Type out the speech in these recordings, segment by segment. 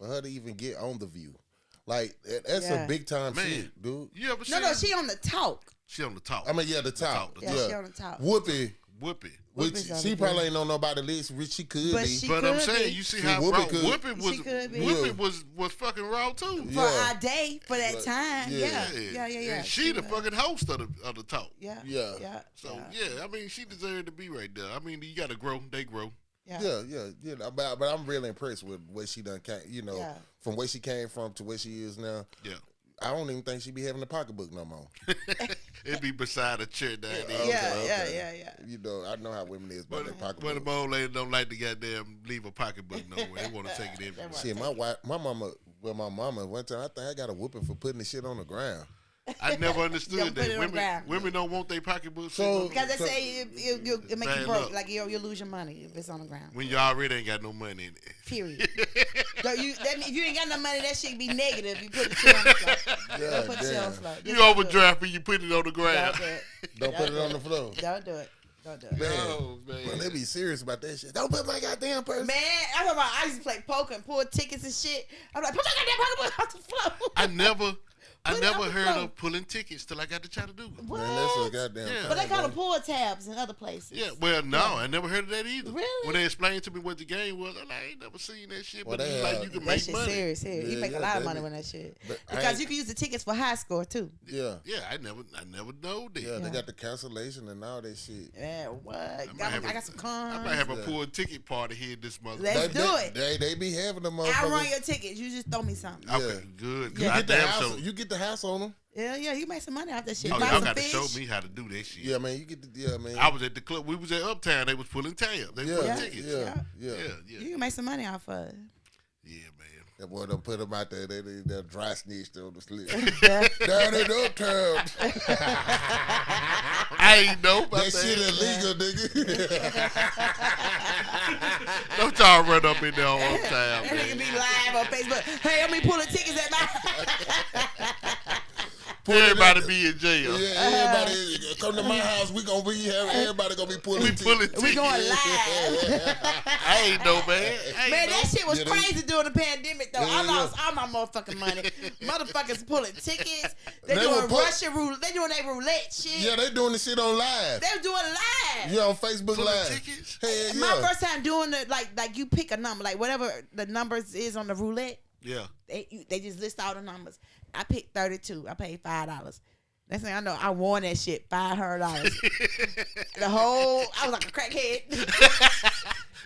for her to even get on The View. Like, that's a big time shit, dude. You ever No, she on the talk. She on the talk. I mean, the talk. Yeah, she on the talk. Whoopee. Which She probably ain't on nobody list. She could be. But I'm saying, you see how Whoopi was fucking raw too. For our day, for that time. Yeah. And she the fucking host of the talk. Yeah. So, I mean, she deserved to be right there. I mean, you got to grow. They grow. Yeah. But I'm really impressed with what she done came, from where she came from to where she is now. Yeah. I don't even think she be having a pocketbook no more. It'd be beside a chair down there. Yeah. You know, I know how women is about their pocketbook. But the old lady don't like to goddamn leave a pocketbook nowhere. They want to take it everywhere. Shit, my mama, one time, I think I got a whooping for putting the shit on the ground. I never understood that. Women don't want their pocketbooks. Because they say it make you broke. Like, you'll lose your money if it's on the ground. When you already ain't got no money in it. Period. If you ain't got no money, that shit be negative. You put the shit on the floor. Put the shit on the floor. You overdraft and you put it on the ground. Don't put it on the floor. Don't do it. Man, they be serious about that shit. Don't put my goddamn purse. Man, I used to play poker and pull tickets and shit. I'm like, put my goddamn pocketbook off the floor. I never heard of pulling tickets till I got to try to do it. What? Man, that's a goddamn thing. But they call them pull tabs in other places. Yeah, well, no, I never heard of that either. Really? When they explained to me what the game was, I'm like, I ain't never seen that shit. Well, but it's like you can make money. That shit's serious. You make a lot of money with that shit. Because you can use the tickets for high score, too. Yeah. Yeah, I never know that. Yeah, they got the cancellation and all that shit. Yeah, what? I got some cons. I might have a pull ticket party here this month. Let's do it. They be having them motherfuckers. I'll run your tickets. You just throw me something. Okay, good. You get the house on them. Yeah, you make some money off that shit. Oh, y'all got to show me how to do that shit. Yeah, man, you get man. I was at the club. We was at Uptown. They was pulling tabs. They pulling tickets. Yeah. You can make some money off of it. Yeah, man. That boy done put them out there. They're dry snitched on the slip. Down in Uptown. I ain't know about that shit illegal, nigga. Don't y'all run up in there on Uptown, man. That nigga be live on Facebook. Hey, I'm be pulling tickets at my... Everybody be in jail. Yeah, everybody come to my house. We gonna be here. Everybody gonna be pulling tickets. We going live. I ain't know, man. Man, that shit was crazy during the pandemic, though. I lost all my motherfucking money. Motherfuckers pulling tickets. They doing Russian roulette. They doing their roulette shit. Yeah, they doing the shit on live. They doing live. Yeah, on Facebook pulling Live. Tickets? Hell yeah. My first time doing it, like you pick a number, like whatever the numbers is on the roulette. Yeah. They just list all the numbers. I picked 32. I paid $5. Next thing I know, I won that shit, $500. I was like a crackhead.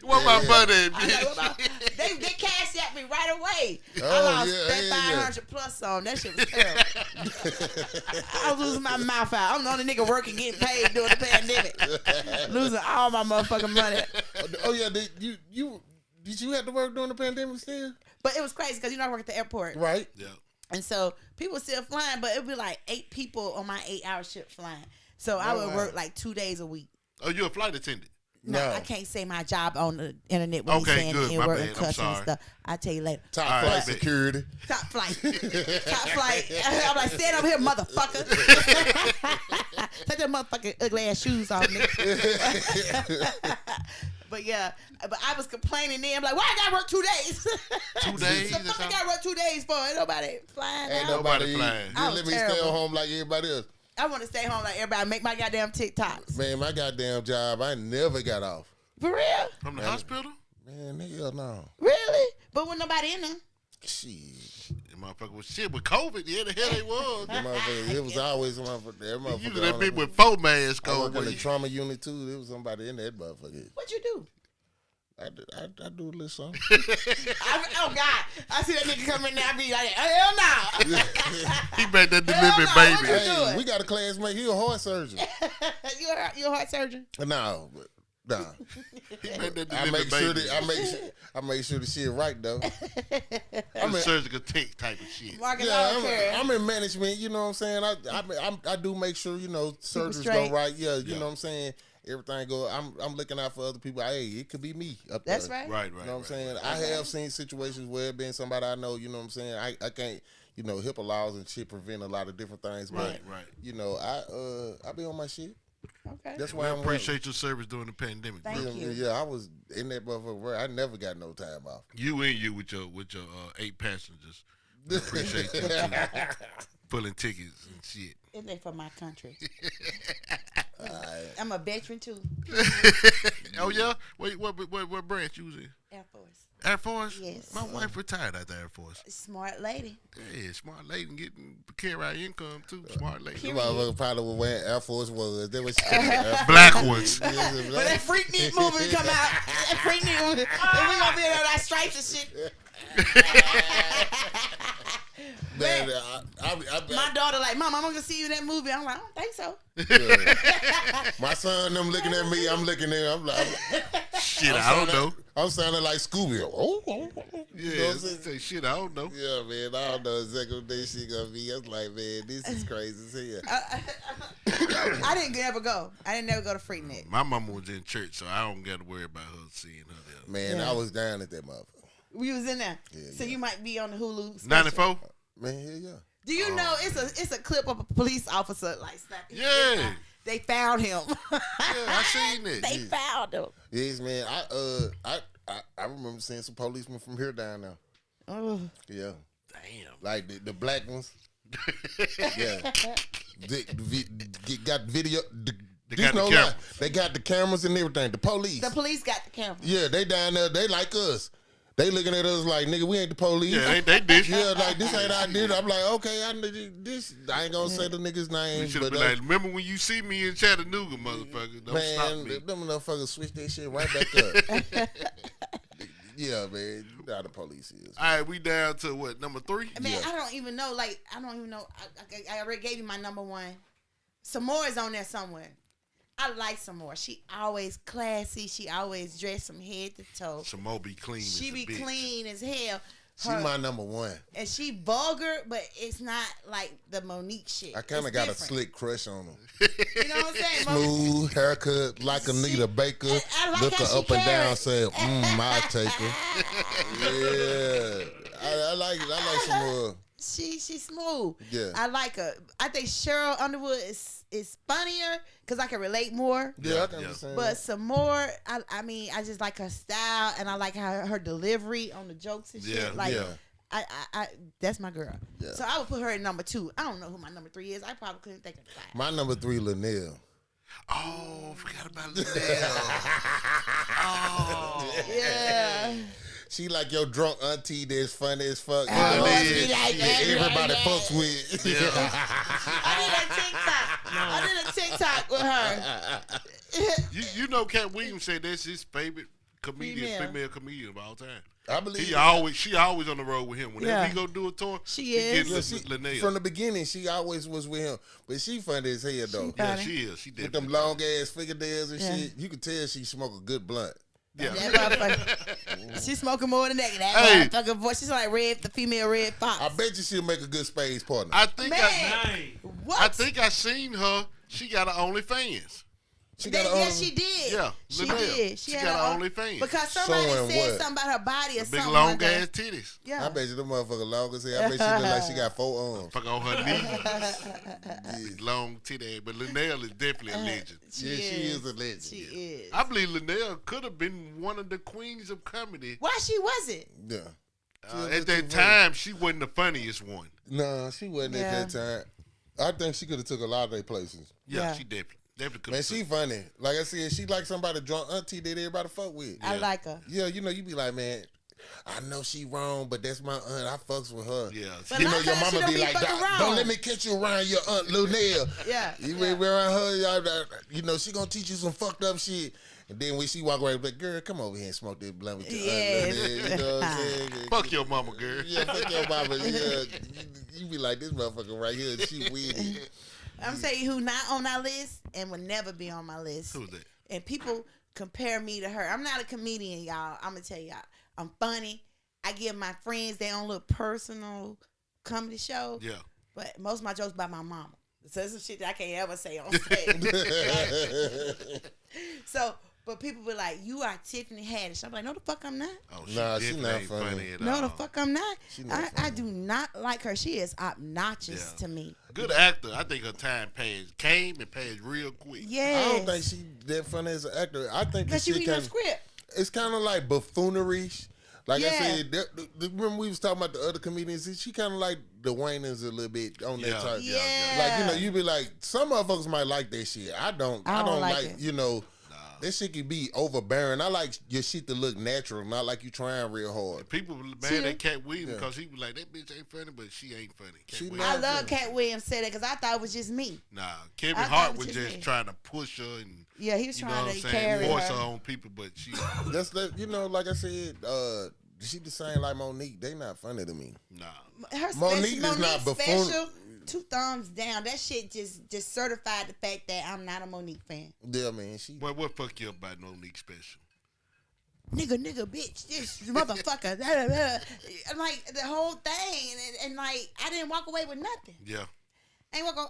What my money, bitch? They cashed at me right away. I lost that 500 plus on. That shit was terrible. I was losing my mouth out. I'm the only nigga working, getting paid during the pandemic. Losing all my motherfucking money. Oh yeah, did you have to work during the pandemic still? But it was crazy because I work at the airport. Right. Yeah. And so people still flying, but it would be like 8 people on my 8-hour shift flying. So I would work like 2 days a week. Oh, you're a flight attendant? No, I can't say my job on the internet when he's saying good. and working cussing and stuff. I'll tell you later. Top flight security. Top flight. Top flight. I'm like, stand over here, motherfucker. Take that motherfucking ugly ass shoes off me. But yeah, but I was complaining then. I'm like, why I gotta work 2 days? 2 days? So fuck I gotta work 2 days for? Ain't nobody flying. Ain't nobody flying. You let me stay home like everybody else. I want to stay home like everybody. Make my goddamn TikToks. Man, my goddamn job, I never got off. For real? From the hospital? Man, hell no. Really? But when nobody in there? Shit. The motherfucker was shit with COVID. Yeah, the hell they was. It was always a motherfucker. That motherfucker. You that bitch with 4 masks I on. worked in the trauma unit too. There was somebody in that motherfucker. What you do? I do a little something. Oh God! I see that nigga come in there. I be like, hell no! He made that delivery, baby. Hey, we got a classmate. He a heart surgeon. You a heart surgeon? No, but nah. He made that delivery, baby. I make sure the shit right though. I'm a surgical tech type of shit. I'm in management. You know what I'm saying? I do make sure surgeries go right. Yeah, you know what I'm saying. Everything go. I'm looking out for other people. Hey, it could be me up there. That's right. Right. You know what I'm saying? I have seen situations where it been somebody I know. You know what I'm saying? I can't. HIPAA laws and shit prevent a lot of different things. But, right. I be on my shit. Okay. That's why I appreciate your service during the pandemic. Thank you. Yeah, I was in that motherfucker. I never got no time off. You with your 8 passengers. I appreciate you too. Pulling tickets and shit. Isn't they for my country? I'm a veteran too. Oh yeah? Wait, what branch you was in? Air Force. Air Force? Yes. My wife retired at the Air Force. Smart lady. Yeah, smart lady getting carry our income too. Smart lady. You probably was wearing Air Force was. They was black ones. But that Freaknik movie come out. That Freaknik movie. And we gonna be on our stripes and shit. Man, my daughter like, Mom, I'm gonna see you in that movie. I'm like, I don't think so. Yeah. My son, them looking at me. I'm looking at him. I'm like, shit, I don't know. I'm sounding like Scooby. Yeah, you know say shit, I don't know. Yeah, man, I don't know exactly what that shit gonna be. I was like, man, this is crazy as hell. I didn't ever go. I didn't never go to Freaknik. My mama was in church, so I don't got to worry about her seeing her there. Man, I was down at that motherfucker. We was in there. Yeah, so you might be on the Hulu special. 94? Man, yeah. Do you know it's a clip of a police officer like snapping? Yeah. They found him. Yeah, I seen it. They found him. Yes, man. I remember seeing some policemen from here down there. Oh. Yeah. Damn. Like the black ones. Yeah. They got video. They got the cameras. They got the cameras and everything. The police. The police got the cameras. Yeah, they down there. They like us. They looking at us like, nigga, we ain't the police. Yeah, they did. Yeah, like, this ain't I did. I'm like, okay, I need this. I ain't gonna say the nigga's name. You should have been like, remember when you see me in Chattanooga, motherfucker? Don't stop me. Them motherfuckers switch that shit right back up. Yeah, man. You know how the police is. All right, we down to what, number 3? Man, Yeah. I don't even know. Like, I don't even know. I already gave you my number 1. Some more is on there somewhere. I like some more. She always classy. She always dressed from head to toe. Some more be clean. She be clean as hell. She my number 1. And she vulgar, but it's not like the Monique shit. I kind of got a slick crush on her. You know what I'm saying? Smooth haircut, like Anita Baker. I like look how her up she and down, carry. say, I'll take her. Yeah. I like some more. She's smooth. Yeah. I like her. I think Cheryl Underwood is funnier because I can relate more. Yeah, I can understand. But some more, I mean, I just like her style and I like her delivery on the jokes and shit. I that's my girl. Yeah. So I would put her in number 2. I don't know who my number 3 is. I probably couldn't think of 5. My number 3, Linnell. Oh, forgot about Linnell. Oh. Yeah. She like your drunk auntie that's funny as fuck. Everybody fucks with. Yeah. I did a TikTok with her. You know, Cat Williams said that's his favorite female comedian of all time. I believe she always on the road with him. Whenever he go do a tour, she is. Linnell. From the beginning, she always was with him. But she funny as hell though. Yeah, she is. She with them long ass fingernails and shit. You can tell she smoke a good blunt. Yeah. She's smoking more than that. That motherfucking voice. She's like the female Red Fox. I bet you she'll make a good Spades partner. I think I seen her. She got her OnlyFans. She did. Yeah, she did. She got her OnlyFans. Because somebody said something about her body or something. Big long ass titties. Yeah. I bet you the motherfucker long as hell. I bet she look like she got 4 arms. Fuck on her knees. Big long titty. But Linnell is definitely a legend. She is a legend. She is. I believe Linnell could have been one of the queens of comedy. Why she wasn't? Yeah. At that time, she wasn't the funniest one. No, she wasn't at that time. I think she could have took a lot of their places. Yeah, she definitely could. Man, she funny. Like I said, she like somebody drunk auntie that everybody fuck with. I like her. Yeah, you know, you be like, man, I know she wrong, but that's my aunt. I fucks with her. Yeah. But you know, your mama be like, don't let me catch you around your aunt Linnell. Yeah. You be around her, you know, she gonna teach you some fucked up shit. And then when she walk away, like, girl, come over here and smoke this blunt with your aunt Linnell. You know what I'm saying? Fuck your mama, girl. Yeah, fuck your mama. Yeah, you be like, this motherfucker right here, she weird. I'm telling you who not on our list and will never be on my list. Who's that? And people compare me to her. I'm not a comedian, y'all. I'm going to tell y'all. I'm funny. I give my friends their own little personal comedy show. Yeah. But most of my jokes about my mama. So that's some shit that I can't ever say on stage. So But people be like, you are Tiffany Haddish. I'm like, no, the fuck I'm not. Oh, she's not funny. No, the fuck I'm not. I do not like her. She is obnoxious to me. Good actor. I think her time came and passed real quick. Yeah. I don't think she that funny as an actor. I think because she read her script. It's kind of like buffoonery. Like I said, remember we was talking about the other comedians. She kind of like the Wayners a little bit on that type. Yeah. Like you be like, some motherfuckers might like that shit. I don't like it. That shit can be overbearing. I like your shit to look natural, not like you trying real hard. People mad at Cat Williams because he was like, that bitch ain't funny, but she ain't funny. I love Cat Williams said that because I thought it was just me. Nah, Kevin Hart was just trying to push her and he was trying to carry force her on people, but she. That's like I said. She the same like Monique. They not funny to me. Nah, Monique is not buffoon. 2 thumbs down. That shit just certified the fact that I'm not a Monique fan. Yeah, man. Well, what fuck you up about Monique special? Nigga, bitch, this motherfucker. Like the whole thing, and like I didn't walk away with nothing. Yeah. I ain't walk away.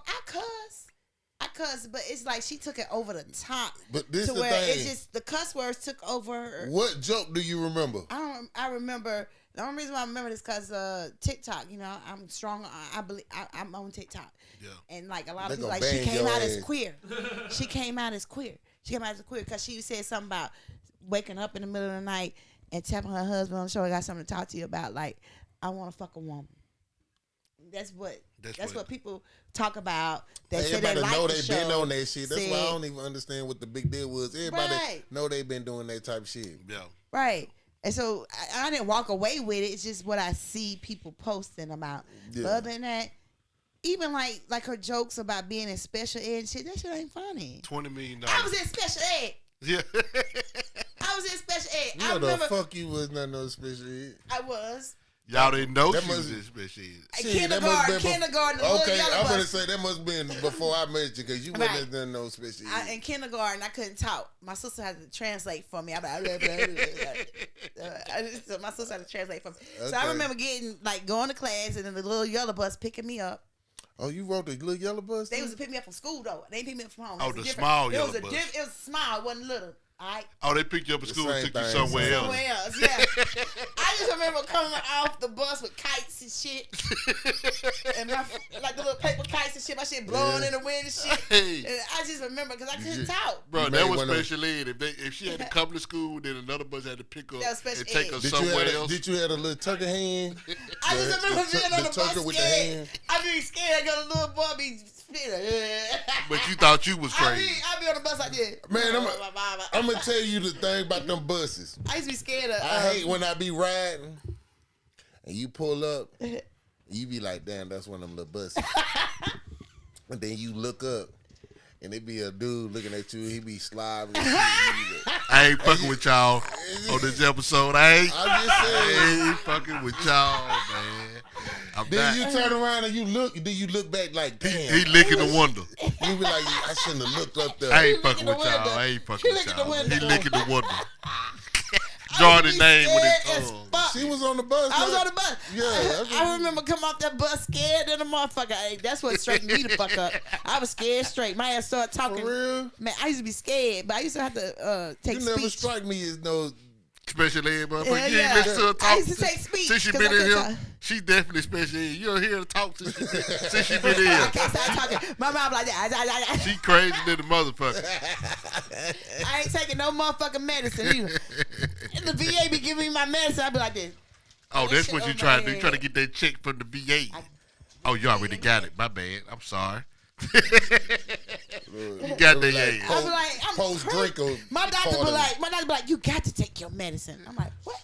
I cuss, but it's like she took it over the top. But this to the where thing. it's just the cuss words took over her. What joke do you remember? I remember. The only reason why I remember this because TikTok. I'm strong. I believe I'm on TikTok. Yeah. And like a lot of people, like she came out as queer. She came out as queer. She came out as queer because she said something about waking up in the middle of the night and telling her husband, "I'm sure I got something to talk to you about." Like, I want to fuck a woman. That's what people talk about. Everybody know they been on that shit. That's why I don't even understand what the big deal was. Everybody know they been doing that type of shit. Yeah. Right. And so I didn't walk away with it. It's just what I see people posting about. Yeah. But other than that, even like her jokes about being in special ed and shit, that shit ain't funny. $20 million. I was in special ed. Yeah. I was in special ed. You know the fuck you was not no special ed. I was. Y'all didn't know she was in special ed. Kindergarten. Okay, I'm gonna say that must have been before I met you because you wouldn't have done no special ed. In kindergarten, I couldn't talk. My sister had to translate for me. My sister had to translate for me. Okay. So I remember going to class and then the little yellow bus picking me up. Oh, you rode the little yellow bus? They was to pick me up from school though. They didn't pick me up from home. Oh, the small yellow bus. It was small. It wasn't little. Oh, they picked you up at school and took you somewhere else. Somewhere else, yeah. I just remember coming off the bus with kites and shit. And like the little paper kites and shit. My shit blowing in the wind and shit. Hey. And I just remember because I couldn't talk. Bro, that was special ed. If she had to come to school, then another bus had to pick her and take her somewhere else. Did you have a little turkey hand? I just remember being on the bus with scared. I be scared because the little boy be but you thought you was crazy. I be on the bus like this. Man, I'm gonna tell you the thing about them buses. I used to be scared of. I hate when I be riding and you pull up, and you be like, "Damn, that's one of them little buses." And then you look up, and it be a dude looking at you. He be slobbing. I ain't fucking with y'all on this episode. I ain't fucking with y'all, man. Then you turn around and you look back like, damn. He licking the window. You be like, I shouldn't have looked up there. I ain't fucking with y'all. He licking the window. Jordan's name with his tongue. She was on the bus. I was on the bus. Yeah. I remember coming off that bus scared than a motherfucker. Hey, that's what straightened me the fuck up. I was scared straight. My ass started talking. For real? Man, I used to be scared, but I used to have to take speech. You never strike me as no special ed, motherfucker. You ain't listen to her talk. I used to take speech. Since she been in here, she definitely special ed. You don't hear her talk since she been in here. I can't stop talking. My mouth like that. She crazy than the motherfucker. I ain't taking no motherfucking medicine either. And the VA be giving me my medicine. I be like this. Oh, that's what you trying to do. You trying to get that check from the VA. You already got it. My bad. I'm sorry. You got that, yeah. I be like, I'm post drink. My doctor be like, you got to take your medicine. I'm like, what?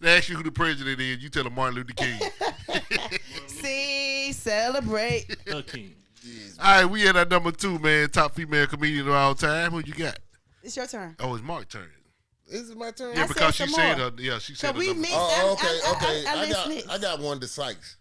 They ask you who the president is. You tell them Martin Luther King. See, celebrate. The King. All right, we at our number 2, man. Top female comedian of all time. Who you got? It's your turn. Oh, it's Mark's turn. Is it my turn? Yeah, because she said her. Yeah, she said her number. Oh, okay. I got Wanda Sykes.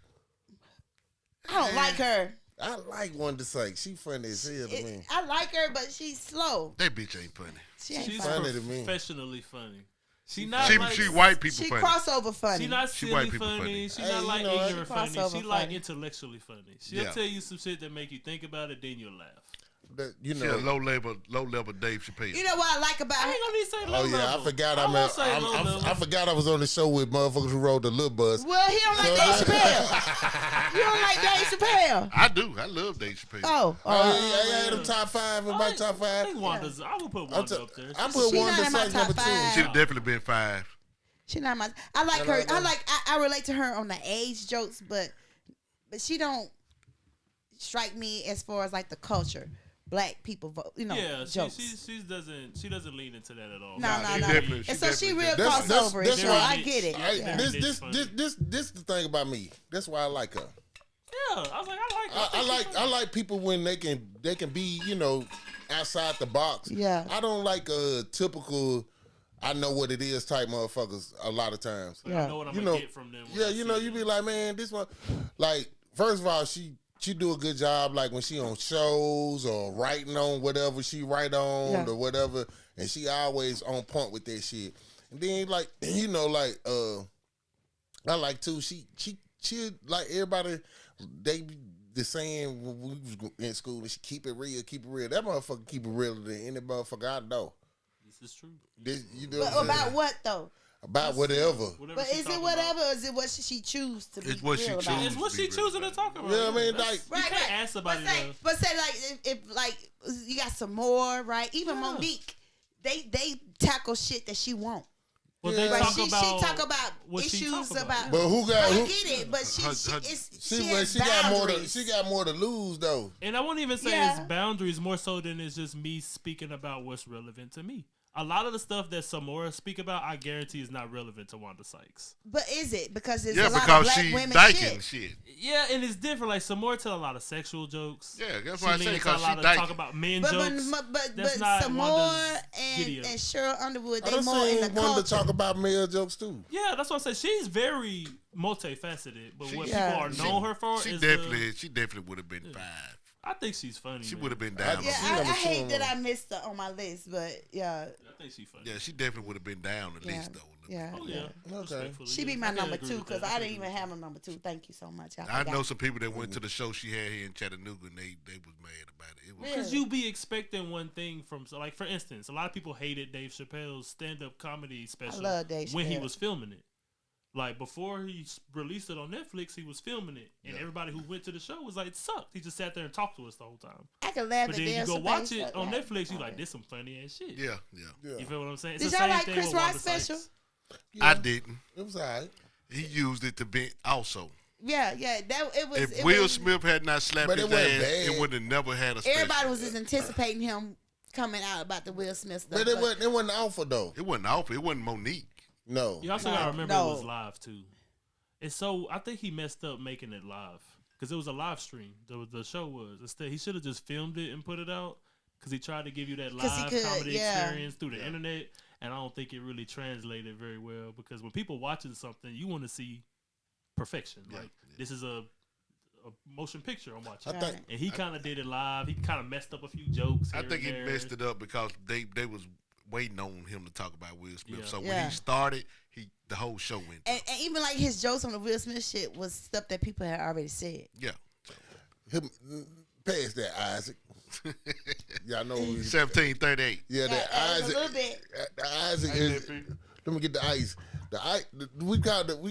I don't like her. I like Wanda Sykes. She funny as hell to me. I like her, but she's slow. That bitch ain't funny. She's funny to me. Professionally funny. She not she like, white people she funny. crossover funny. She not silly funny. She not like ignorant funny. She like intellectually funny. She'll tell you some shit that make you think about it, then you'll laugh. that you She know. a low level Dave Chappelle. You know what I like about I her? ain't gonna need to say low Oh yeah, level. I forgot. won't say low level. I forgot I was on the show with motherfuckers who rode the little bus. Well, he don't like Dave Chappelle. You don't like Dave Chappelle? I do. I love Dave Chappelle. Oh, yeah, them top 5 in my top 5. I think Wanda's. I would put Wanda up there. I put She Wanda not in my Sykes top number 2. 5. She'd have definitely been 5. She not my. I like her. I relate to her on the age jokes, but she don't strike me as far as like the culture. Black people vote, Yeah, jokes. she doesn't lean into that at all. No. Definitely, And so she real That's crossover. that's So why I get it. Yeah. This the thing about me. That's why I like her. Yeah, I was like, I like her. I like people when they can be outside the box. Yeah. I don't like a typical I know what it is type motherfuckers a lot of times. Like, I know what I'm gonna get from them. Yeah, you be like, man, this one, like, first of all, she do a good job, like when she on shows or writing on whatever she write on or whatever, and she always on point with that shit. And then like, I like too. She like everybody. They the saying when we was in school, and she keep it real. That motherfucker keep it realer than any motherfucker I know. This is true. But about what though? About whatever. But is it whatever, or is it what she choose to be? It's what she real choose. about? It's what she choosing to talk about. Yeah, I mean, like, you can't ask somebody. But say like if like you got some more, right? Even Monique, they tackle shit that she won't. Well, they Right, talk she talk about issues about. But who got? I Who, get it, but she got more to lose though. And I won't even say it's boundaries more so than it's just me speaking about what's relevant to me. A lot of the stuff that Samora speak about, I guarantee is not relevant to Wanda Sykes. But is it? Because there's Yeah, a lot because of black she women dyking shit. Yeah, and it's different. Like Samora tell a lot of sexual jokes. Yeah, that's why I say because she a lot of dyking. talk about men But jokes. but That's not Samora Wanda's and Cheryl Underwood, I they don't more in the see one to culture. talk about male jokes too. Yeah, that's what I'm saying. She's very multifaceted, but what Yeah. people are known her for She is definitely would have been 5. I think she's funny. She man. would have been down. Yeah, She I number hate two that on I missed her on my list, but yeah, I think she's funny. Yeah, she definitely would have been down at least though. yeah. Oh yeah. Okay. Respectfully, She be yeah. my I can number agree 2 with because that. I didn't even have a number 2. Thank you so much. I know some people that went to the show she had here in Chattanooga and they was mad about it. It was Because you be expecting one thing from, so like for instance, a lot of people hated Dave Chappelle's stand-up comedy special love Dave when he Chappelle. was filming it. Like before he released it on Netflix, he was filming it, and everybody who went to the show was like, "It sucked." He just sat there and talked to us the whole time. I can laugh But at then you Dave go Chappelle watch it stuff, on like, Netflix, you like, "This some funny ass shit." yeah. You feel what I'm saying? It's Did the y'all same like thing Chris with Rock's Wanda Sykes. special? I didn't. It was alright. He used it to vent also. Yeah. That it was. If it Will was, Smith had not slapped But his it wasn't ass, bad. it would have never had a special. everybody was just anticipating him coming out about the Will Smith stuff. But it wasn't awful though. It wasn't awful. It wasn't Monique. No. You also gotta remember No. it was live too. And so I think he messed up making it live because it was a live stream. The show was instead he should have just filmed it and put it out because he tried to give you that 'Cause he live could, comedy yeah. experience through the internet, and I don't think it really translated very well because when people watching something, you want to see perfection. Like this is a motion picture I'm watching, I think and he kind of did it live. He kind of messed up a few jokes. I here think he and there. messed it up because they was waiting on him to talk about Will Smith. Yeah. So when Yeah. he started, the whole show went. and even like his jokes on the Will Smith shit was stuff that people had already said. Yeah. Pass that, Isaac. Y'all know who 1738. Yeah, that a Isaac. little bit. Isaac is. Let me get the ice. We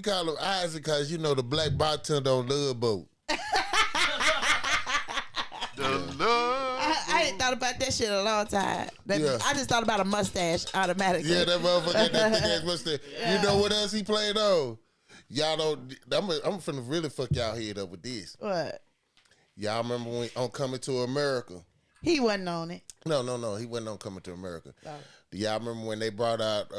call him Isaac because the black bartender on Love Boat. The love. I ain't thought about that shit in a long time. I just thought about a mustache automatically. Yeah, that motherfucker got that thick ass mustache. You know what else he played on? Y'all don't. I'm finna really fuck y'all head up with this. What? Y'all remember when on Coming to America? He wasn't on it. No. He wasn't on Coming to America. Oh. Do y'all remember when they brought out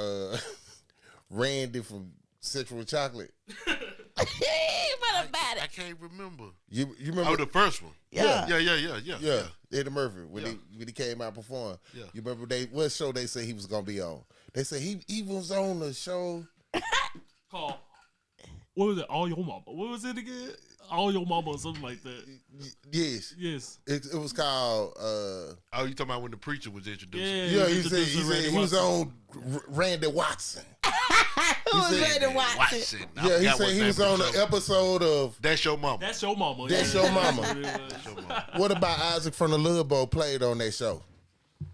Randy from Sexual Chocolate? What about I it? can't remember. You remember? Oh, the first one. Yeah. Yeah, Eddie Murphy when he came out performing. Yeah. You remember what show they said he was gonna be on? They said he was on the show. Called, what was it? All Your Mama. What was it again? All Your Mama or something like that. Yes, Yes. it was called. Oh, you talking about when the preacher was introduced? Yeah. Yeah, he said introduced he Randy was Watson. on Randy Watson. Who was ready to watch it? Yeah, he said he was on an episode of That's Your Mama. That's Your Mama. That's Your Mama. What about Isaac from the Lil Bowl played on that show?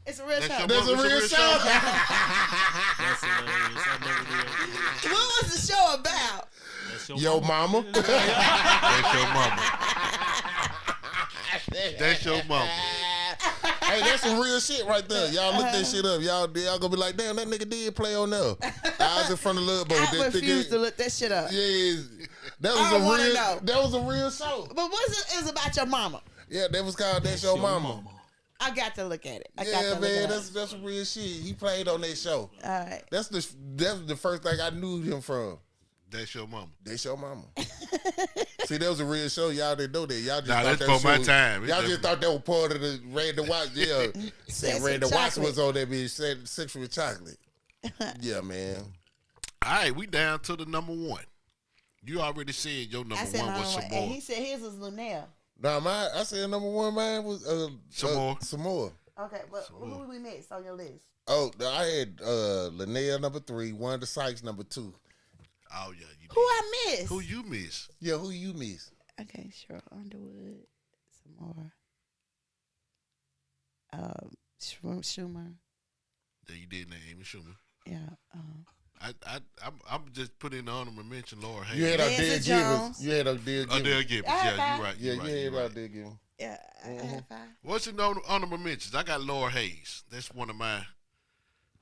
It's a real show. That's a real show. That's hilarious. I never knew that. What was the show about? That's Your mama. That's Your Mama. That's Your Mama. Hey, that's some real shit right there. Y'all look that shit up. Y'all gonna be like, damn, that nigga did play on there. Isaac from the Lil Bowl. I refuse to look that shit up. Yeah, that was a real show. But it was about your mama. Yeah, that was called That's Your Mama. I got to look at it. That's some real shit. He played on that show. All right. That's the first thing I knew him from. That's Your Mama. That's Your Mama. See, that was a real show. Y'all didn't know that. Y'all just Nah, thought that's that for my time. Y'all just thought that was part of the Randy Watts. Yeah, Randy Watts was on that bitch. Sex with chocolate. Yeah, man. All right, we down to the number one. You already said your number one was Samoa. And he said his was Linnell. No, I said number one, man, was Samoa. Okay, but who we missed on your list? Oh, I had Linnell number 3, Wanda Sykes number 2. Oh yeah, you Who I miss? Who you miss? Yeah, who you miss? Okay, sure. Underwood, some more. Schumer. Yeah, you did name Schumer. Yeah. I'm just putting in the honorable mention Laura Hayes. You had Adele Givens. You had Adele Givens. Adele Givens. Yeah, you're right. Yeah, you had Adele Givens. Yeah, I had 5. What's your honorable mentions? I got Laura Hayes. That's one of my.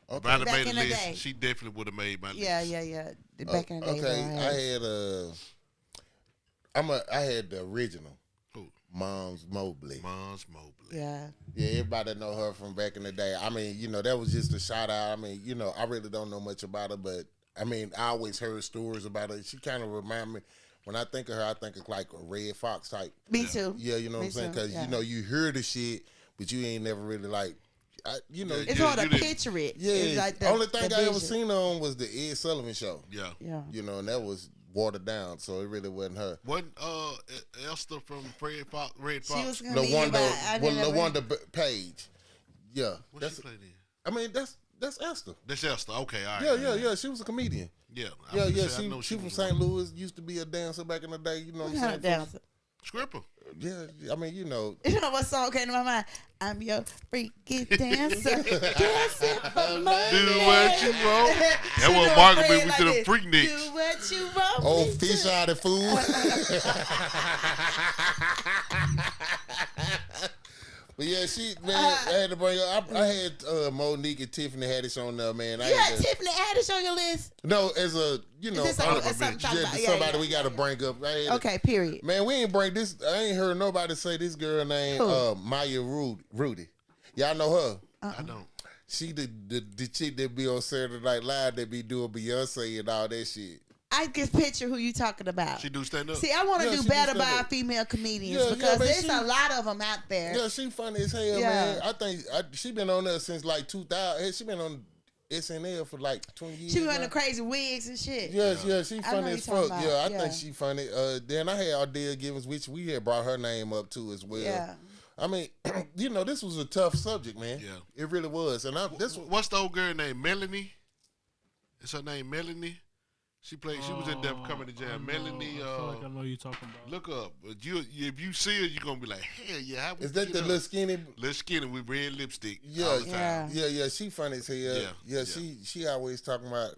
Okay. If I'd have Back made a in the list, day. she definitely would have made my list. Yeah. Back in the day. Okay, I had the original. Who? Moms Mobley. Yeah. Yeah, everybody know her from back in the day. I mean, that was just a shout out. I mean, I really don't know much about her, but I mean, I always heard stories about her. She kind of remind me, when I think of her, I think of like a Red Fox type. Me too. Yeah, you know what I'm saying? Because, you hear the shit, but you ain't never really like, it's hard to picture it. Yeah. Like the only thing I ever seen her on was the Ed Sullivan Show. Yeah. And that was watered down, so it really wasn't her. Wasn't Esther from Red Fox? She was LaWanda Page. Yeah. What she played in? I mean, that's Esther. That's Esther. Okay, all right. Yeah. She was a comedian. Yeah. She from St. Louis. Used to be a dancer back in the day. You know what I'm saying? Dancer. Scripper. Yeah, I mean, You know what song came to my mind? I'm your freaky dancer, dancing for money. Do what you want. That was marketing me to the freak nicks. Do what you want. Oh, fish out of food. But yeah, I had to bring her. I had Monique and Tiffany Haddish on there, man. You had Tiffany Haddish on your list? No, as a, somebody we got to bring up. Okay, period. Man, we ain't bring this. I ain't heard nobody say this girl named Maya Rudy. Y'all know her? I don't. She the chick that be on Saturday Night Live that be doing Beyonce and all that shit. I can picture who you talking about. She do stand up. See, I want to do better by our female comedians because there's a lot of them out there. Yeah, she funny as hell, man. I think she been on there since like 2000. She been on SNL for like 20 years. She been wearing the crazy wigs and shit. Yeah, she funny as fuck. I think she funny. Then I had Adele Givens, which we had brought her name up too as well. Yeah. I mean, this was a tough subject, man. Yeah, it really was. And what's the old girl named Melanie? Is her name Melanie? She played. She was in Def Comedy Jam. Melanie. I feel like I know who you're talking about. Look up. If you see her, you're gonna be like, hell yeah. Is that the little skinny? Little skinny with red lipstick. Yeah. She funny as hell. Yeah. She always talking about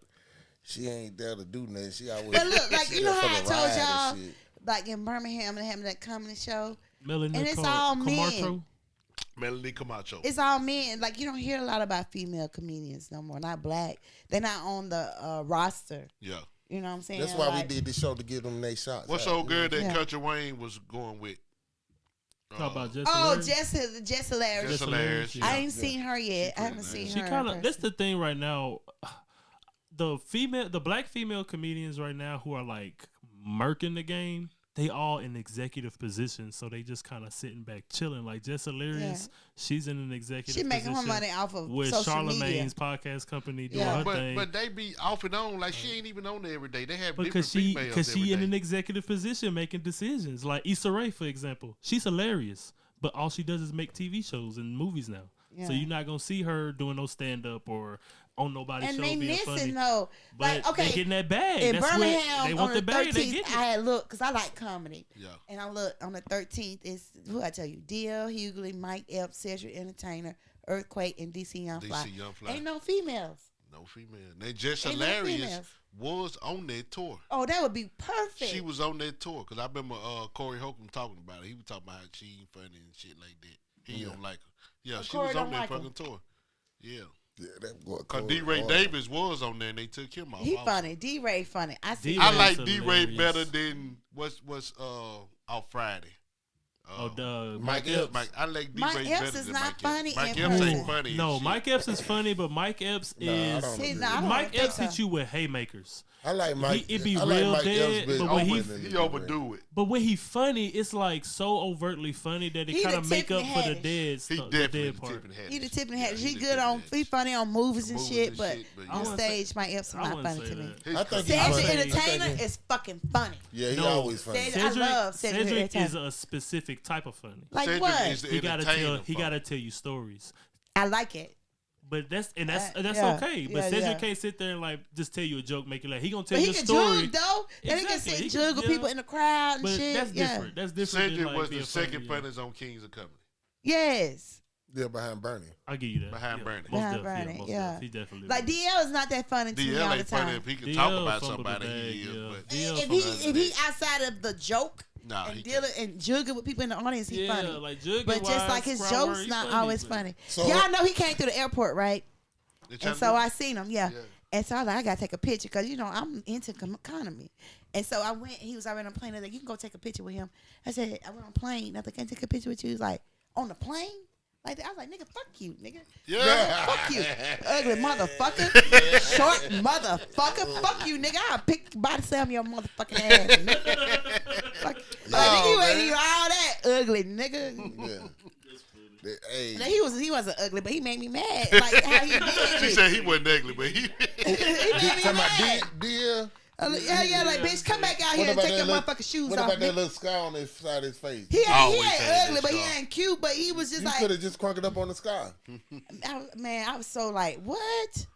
she ain't there to do nothing. She always. But look, like how I told y'all, like in Birmingham and having that comedy show, Melanie and it's all men. Melanie Camacho. It's all men. Like, you don't hear a lot about female comedians no more. Not black. They're not on the roster. Yeah. You know what I'm saying? That's why we did this show, to give them their shots. What's old girl that Country Wayne was going with? Talk about Jess. Jess Hilarious. I ain't seen her yet. I haven't seen her. She kind of. That's the thing right now. The black female comedians right now who are like murking the game. They all in executive positions, so they just kind of sitting back chilling. Like Jess Hilarious, she's in an executive position. She making her money off of with social Charlamagne's media. podcast company doing her thing. But they be off and on. Like she ain't even on there every day. They have because she in an executive position making decisions. Like Issa Rae, for example, she's hilarious, but all she does is make TV shows and movies now. Yeah. So you're not gonna see her doing no stand up or on nobody's and show they being missing funny. though. But Like, okay, they getting that bag. in That's Birmingham what they want on the the bag. They 13th, get I it. had looked because I like comedy. Yeah. And I look on the 13th is who I tell you: D.L. Hughley, Mike Epps, Cedric Entertainer, Earthquake, and DC Young Fly. DC Young Fly. Ain't no females. No female. They just Ain't no hilarious. females. Was on that tour. Oh, that would be perfect. She was on that tour because I remember Corey Holcomb talking about it. He was talking about how she ain't funny and shit like that. He don't like her. Yeah, she Corey was on don't that like fucking tour. Yeah. Yeah, that boy. Cause D-Ray Davis was on there and they took him off. He funny. D-Ray funny. I see. I D-Ray's like D-Ray hilarious. better than what's off Friday. Mike Epps. I like D-Ray Mike Epps better is than not Mike funny Epps. Mike in Epps ain't person. funny. No, as shit. Mike Epps is funny, but Mike Epps Nah, I is don't See, agree. nah, I don't Mike think Epps so. hit you with haymakers. I like Mike. It be I like real Mike dead, Epps, but when he- He overdo it. But when he funny, it's like so overtly funny that He it kind the of make up Tiffany for the Haddish. He dead stuff, the definitely dead part. Tiffany Haddish. He the Tiffany Yeah, Haddish. he He the good Tiffany on. Haddish. He funny on movies and Movies shit, and but shit, but on yeah. stage, Mike Epps is I not wouldn't funny say to me. that. I think Cedric he's funny. Entertainer is fucking funny. Yeah, he No. always funny. Cedric- I love Cedric Cedric is Entertainer. a specific type of funny. Like Cedric what? is the He gotta entertainer tell. He for gotta tell you stories. I like it. But that's yeah, okay. But yeah, Cedric yeah. can't sit there and like just tell you a joke, make you laugh. He gonna tell But you he a can story. jug though. And he can Exactly. sit He jug can- with yeah. people in the crowd and But shit. that's yeah. different. That's different. Cedric than, like, was being the second funny, funniest on Kings of Comedy. Yes. Yeah, behind Bernie. I'll give you that. Behind yeah. Bernie. Most Behind definitely, Bernie, most yeah. definitely. He definitely. Like was. DL is not that funny to me DL all the ain't funny time. if he can DL talk about fumbled the somebody. bag, He is, yeah. but DL If he outside of the joke Nah, and he dealing and jugging with people in the audience, he Yeah, funny. like jugging But just wise, like his crowd jokes, work, he not funny, always but- funny. So- Y'all know he came through the airport, right? They trying And to so do- I seen him, yeah. Yeah. And so I was like, I gotta take a picture because you know I'm into economy. And so I went. He was already on a plane. I was like, you can go take a picture with him. I said, I went on a plane. I was like, can I take a picture with you? He was like, on the plane? Like that. I was like, nigga, fuck you, nigga. Yeah. Fuck you, ugly motherfucker, short motherfucker. Fuck you, nigga. I'll pick body slam your motherfucking ass. Nigga. Like, nigga, you ain't even all that ugly, nigga. Yeah. Hey, Now, he wasn't ugly, but he made me mad. Like how he did She it. said he wasn't ugly, but he. He made me talking mad. about DL. Yeah, like bitch, come back out here and take your motherfucking shoes What off. about that nigga. little scar on his side of his face? He Always ain't had ugly, that but he scar. ain't cute. But he was just You like, could have just crunk it up on the scar. I was so like, what?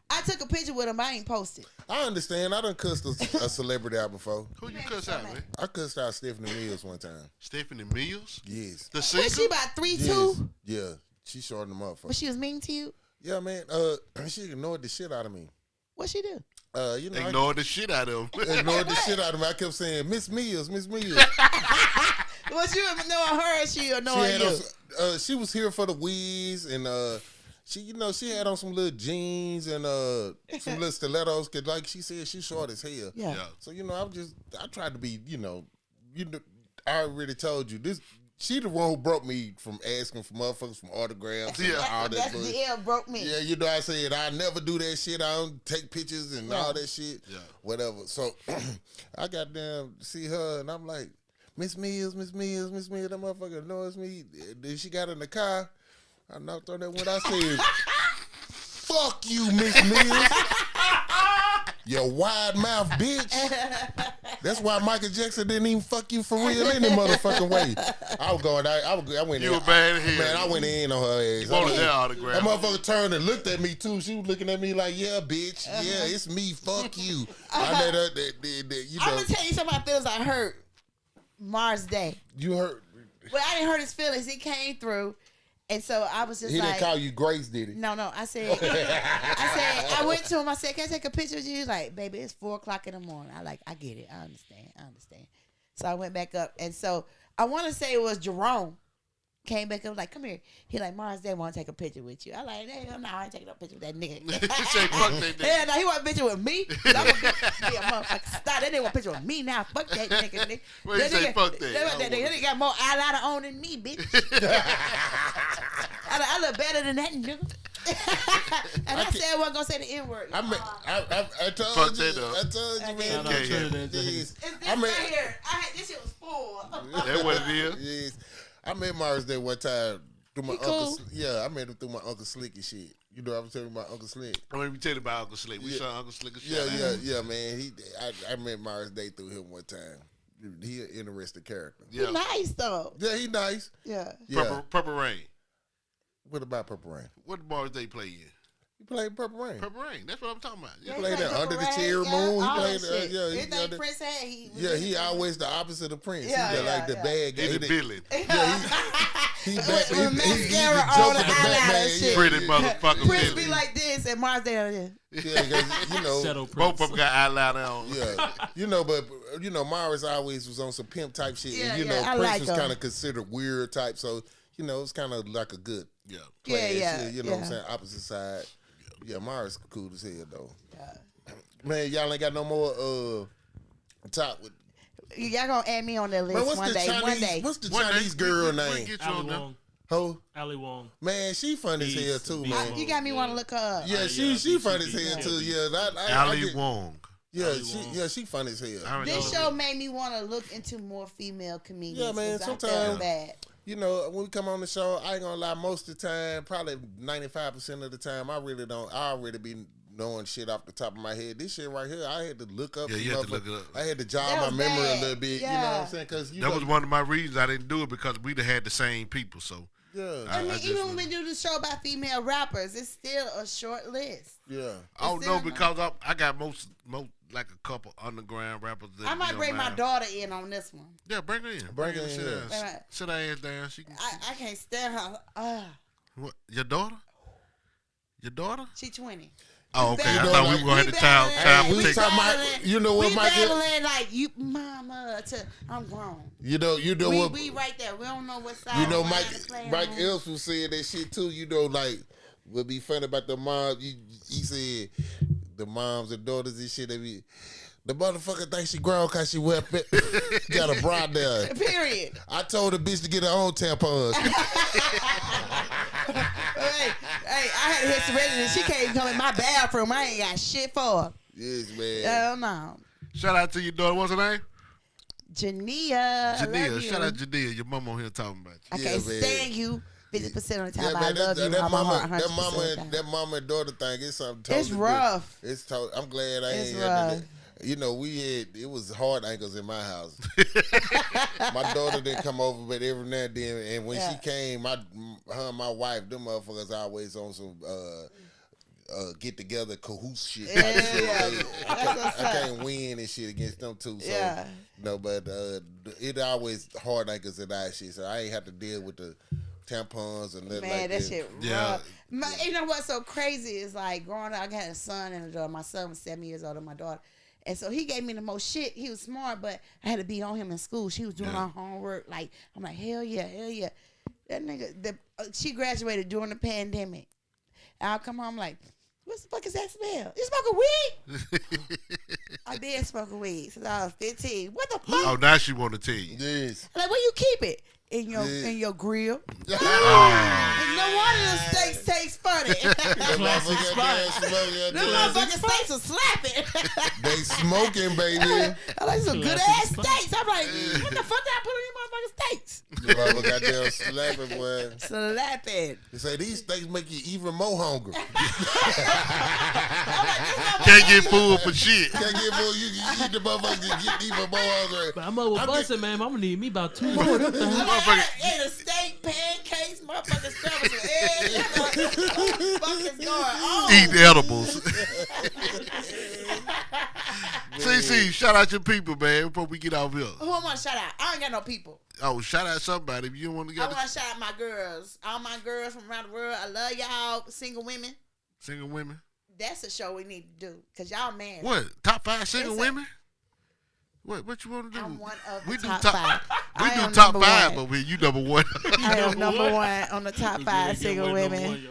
I took a picture with him. I ain't posted. I understand. I done cussed a celebrity out before. Who you cuss out, man? I cussed out Stephanie Mills one time. Stephanie Mills? Yes. The Was singer? she about 3'2"? Yes. Yeah. She shortened them up for But she was mean to you. Yeah, man. She ignored the shit out of me. What she do? You know, Ignored the shit out of him. I ignored the shit out of me. I kept saying, Miss Mills, Miss Mills. Was you knowing her or she or She knowing had you? on, she was here for the Wiz, and she had on some little jeans and some little stilettos. Cause like she said, she's short as hell. Yeah. So I tried to be, I already told you this. She the one who broke me from asking for motherfuckers from autographs. And all that That's bullshit. the L broke me. Yeah, I said I never do that shit. I don't take pictures and all that shit. Yeah. Whatever. So I got down to see her and I'm like, Miss Mills, Miss Mills, Miss Mills, that motherfucker knows me. Then she got in the car. I knocked on that when I said, fuck you, Miss Mills. You wide mouth bitch. That's why Michael Jackson didn't even fuck you for real any motherfucking way. I went You in. were bad as hell. Man, I went in on her ass. You wanted I that That autograph. motherfucker turned and looked at me too. She was looking at me like, yeah, bitch. Yeah, it's me. Fuck you. I let her, I'm gonna tell you something about feelings I hurt Mars Day. you heard. Well, I didn't hurt his feelings. He came through, and so I was just He like, didn't call you Grace, did he? No, I said, I went to him. I said, can I take a picture with you? He's like, baby, it's 4:00 in the morning. I get it. I understand. So I went back up, and so I want to say it was Jerome. Came back up like, come here. He like, Mars, they want to take a picture with you. I like, hell no, I ain't taking no picture with that nigga. He said, fuck that nigga. Hell no, he want a picture with me. I'm a motherfucker. Stop. That nigga want a picture with me now. Fuck that nigga. Well, he say, fuck that. That nigga got more eyeliner on than me, bitch. I look better than that nigga. And I said I wasn't gonna say the N word. I told Fuck you. that up. I told you, man. Shout out Okay, to yeah. that. Yes. It's this I mean, right here. This shit was full. That's what it is. yes. I met Mars Day one time through my He uncle. cool? Yeah, I met him through my Uncle Slick and shit. You know, I was telling you about Uncle Slick. Let me tell you about Uncle Slick. We Yeah. saw Uncle Slick. Yeah, man. I met Mars Day through him one time. He an interesting character. Yeah. He nice though. Yeah, he nice. Yeah. Yeah. Purple Rain. What about Purple Rain? What bars they play in? He played Purple Rain. Purple Rain. That's what I'm talking about. He played that Under the Cherry Moon. He played Everything Prince had, he always the opposite of Prince. Yeah, he like the bad guy. He the villain. He mascara on the eyeliner. Pretty motherfucker. Prince be like this and Mars down. Yeah, because both of them got eyeliner on. Yeah, but Morris always was on some pimp type shit. Yeah, and Prince was kind of considered weird type, so it's kind of like a good class. You know what I'm saying? Opposite side. Yeah, Morris cool as hell though. Yeah. Man, y'all ain't got no more top with. Y'all gonna add me on that list one day. What's the Chinese girl name? Ali Wong. Who? Ali Wong. Man, she funny as hell too, man. You got me want to look her up. Yeah, she funny as hell too. Yeah, Ali Wong. Yeah, she funny as hell. This show made me want to look into more female comedians. Yeah, man. Sometimes bad. When we come on the show, I ain't gonna lie. Most of the time, probably 95% of the time, I already be knowing shit off the top of my head. This shit right here, I had to look up. Yeah, you had to look it up. I had to jog my memory a little bit. Yeah. You know what I'm saying? Because that was one of my reasons I didn't do it, because we'd have had the same people. So yeah, I mean, even when we do the show about female rappers, it's still a short list. Yeah. I don't know, because I got most like a couple underground rappers. I might bring my daughter in on this one. Yeah, bring her in. Bring her in. Sit her ass down. She can. I can't stand her. What? Your daughter? Your daughter? She 20. Oh, okay. I thought we were going to have the time. We talking about, you know what, we Mike? battling like you, mama. I'm grown. You know what? We right there. We don't know what side. You know, Mike else was saying that shit too. You know, like what be funny about the moms. He said the moms and daughters and shit. They be. The motherfucker thinks she grown because she got a bra there. Period. I told the bitch to get her own tampons. Hey, I had to hit the resident. She can't even come in my bathroom. I ain't got shit for her. Yes, man. Hell no. Shout out to your daughter. What's her name? Jania. Shout out Jania. Your mama on here talking about you. I can't stand you 50% of the time. Man, I love you. That I'm mama, 100% that mama and daughter thing is something totally It's rough. different. I'm glad I ain't rough. had that. You know, it was hard ankles in my house. My daughter didn't come over, but every now and then, and when she came, her and my wife, them motherfuckers always on some get together cahoots shit. I can't win and shit against them too. So but it always hard ankles and that shit. So I ain't have to deal with the tampons and nothing like that. That shit rough. You know what's so crazy is like growing up, I got a son and a daughter. My son was 7 years older than my daughter. And so he gave me the most shit. He was smart, but I had to be on him in school. She was doing her homework. Like, I'm like, hell yeah. That nigga, she graduated during the pandemic. And I'll come home like, what the fuck is that smell? You smoke a weed? I did smoke a weed since I was 15. What the fuck? Oh, now she want to tell you. Yes. Like, where you keep it? In your grill. And no wonder the steaks taste funny. Classic spot. Them motherfucking steaks are slapping. They smoking, baby. I like some good ass steaks. I'm like, what the fuck did I put in your motherfucking steaks? You motherfucker goddamn slapping, boy. Slapping. They say these steaks make you even more hungry. Can't get food for shit. Can't get food. You eat the motherfucker, you get even more hungry. But I'm over busting, man. I'm gonna need me about 2 more of them. I ate a steak, pancakes, motherfucking scrambled some eggs. What the fuck is going on? Eat edibles. CC, shout out your people, man, before we get off here. Who I want to shout out? I ain't got no people. Oh, shout out somebody if you don't want to get. I want to shout out my girls. All my girls from around the world. I love y'all, single women. Single women. That's a show we need to do because y'all married. What? Top 5 single women? What you want to do? I'm one of the we top do top 5. We do top 5, but you number 1. I am number 1 on the top 5 single women.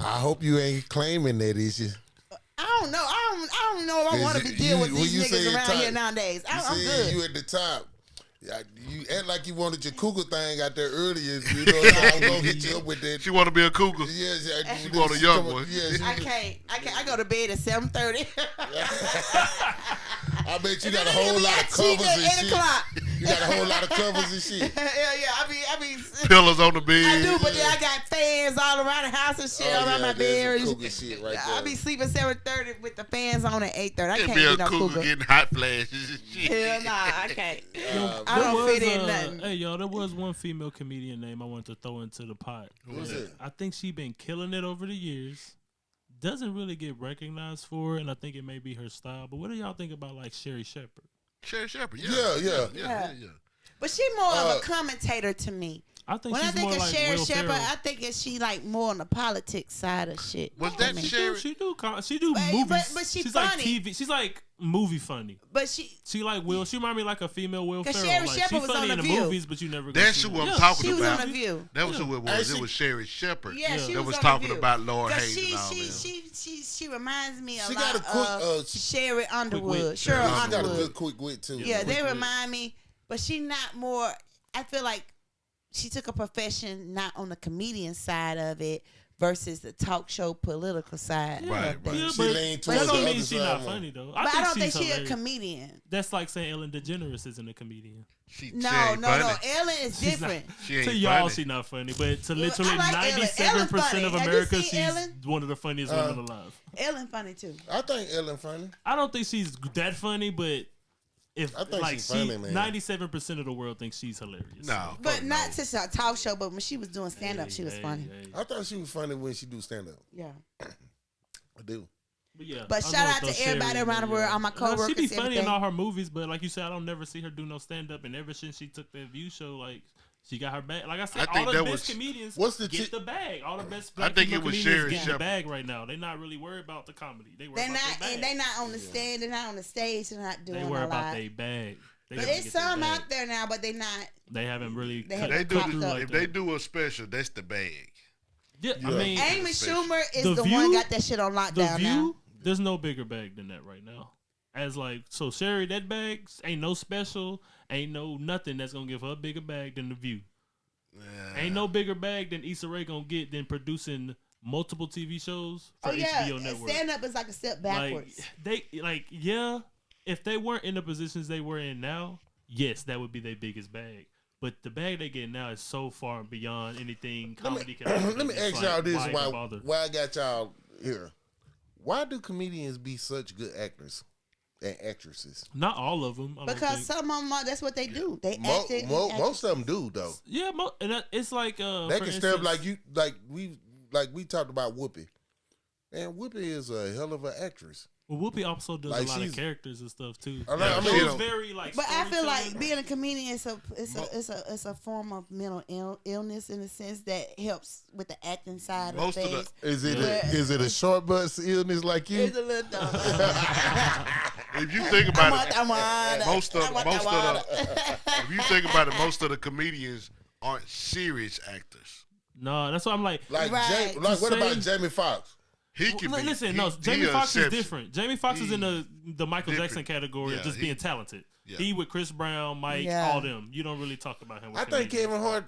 I hope you ain't claiming that issue. I don't know. I don't know if I want to be dealing with these niggas around here nowadays. I'm good. You at the top. You act like you wanted your cougar thing out there earlier. You know, I'm gonna hit you up with that. She want to be a cougar. Yes, she want a young one. Yes, I can't. I go to bed at 7:30. I bet you got a whole lot of covers and shit. You got a whole lot of covers and shit. Yeah. I mean, pillows on the bed. I do, but then I got fans all around the house and shit around my bed. Shit right there. I be sleeping 7:30 with the fans on at 8:30. I can't be be no cougar getting hot flashes and shit. Hell nah, I can't. I don't fit in nothing. Hey, yo, there was one female comedian name I wanted to throw into the pot. Who's it? I think she been killing it over the years. doesn't really get recognized for it, and I think it may be her style. But what do y'all think about like Sherry Shepherd? Sherry Shepherd, Yeah. But she more of a commentator to me. I think when she's I think more of like Sherry Will Shepherd, Ferrell. I think she like more on the politics side of shit. Was that Sherry? She do but, movies. But she's like funny. TV. She's like movie funny. But she like Will. She remind me like a female Will Ferrell. Sherry Like, Shepherd she's was funny on in The the View. movies, but you never. That's who I'm talking she was about. on The View. That was who it was. Actually, It was Sherry Shepherd. Yeah, she that was was on talking The View. about Lord Hayes she, and all she, them. she reminds me a She lot got a quick, of Sherry Underwood. She Cheryl got a Underwood. good quick wit too. Yeah, they wit. remind me, but she not more. I feel like she took a profession not on the comedian side of it versus the talk show political side. Right. Yeah, She but leaned that towards don't the mean other she's side not more. funny though. But I don't think she's she's a hilarious. comedian. That's like saying Ellen DeGeneres isn't a comedian. She No. ain't funny. Ellen is She's not- different. She ain't To y'all, funny. she's not funny, but to literally I like Ellen. 97% Ellen's of funny. Have you America, seen she's Ellen? one of the funniest women alive. Ellen funny too. I think Ellen funny. I don't think she's that funny, but if I think like she's funny, man. 97% of the world thinks she's hilarious. No. But fuck not no. to a talk show, but when she was doing stand up, she was funny. I thought she was funny when she do stand up. Yeah. I do. But yeah, But I'm shout going out with to those everybody Sherry, around the world, all my No, coworkers. she be funny everything. in all her movies, but like you said, I don't never see her do no stand up. And ever since she took that View show, like she got her bag. Like I said, I think all the that best was- comedians What's the get chi- the bag. All the best I black think female it was comedians Sherry get the Shepherd. bag right now. They're not really worried about the comedy. They worry They're about not, their bag. and they not on the stand. They're not on the stage. They're not doing They a worry lot. about their bag. They But gotta it's get their some bag. out there now, but they not. They haven't really. They cut- haven't They do popped the, up. if they do a special, that's the bag. Yeah, I Yeah. mean, Amy Schumer is The the View- one got that shit on the lockdown View. now. There's no bigger bag than that right now. As like, so Sherry, that bag ain't no special, ain't no nothing that's gonna give her a bigger bag than The View. Ain't no bigger bag than Issa Rae gonna get than producing multiple TV shows for Oh yeah, HBO Network. stand up is like a step backwards. If they weren't in the positions they were in now, yes, that would be their biggest bag. But the bag they get now is so far beyond anything comedy can offer. Let me It's ask like, y'all this: why even bother? why I got y'all here? Why do comedians be such good actors and actresses? Not all of them, I don't Because think. some of them, that's what they do. They Mo- acted. most of them do though. Yeah, and it's like They for can step instance- like we talked about Whoopi. Man, Whoopi is a hell of an actress. Well, Whoopi also does Like, a lot of she's- characters and stuff too. I mean, She you was know- very like. But I feel like storytelling. being a comedian is a form of mental illness in a sense that helps with the acting side Most of of the- things. Is it Yeah. is it a short bus illness like you? It's a little dumb. If you think about it, most if you think about it, most of the comedians aren't serious actors. No, that's why I'm like. Like, Right. like what To about say- Jamie Foxx? He can be. Listen, he Jamie a Foxx is exception. different. Jamie Foxx is in the Michael different. Jackson category of Yeah, just he- being talented. Yeah. He with Chris Brown, Mike, Yeah. all them. You don't really talk about him. With I think comedians. Kevin Hart,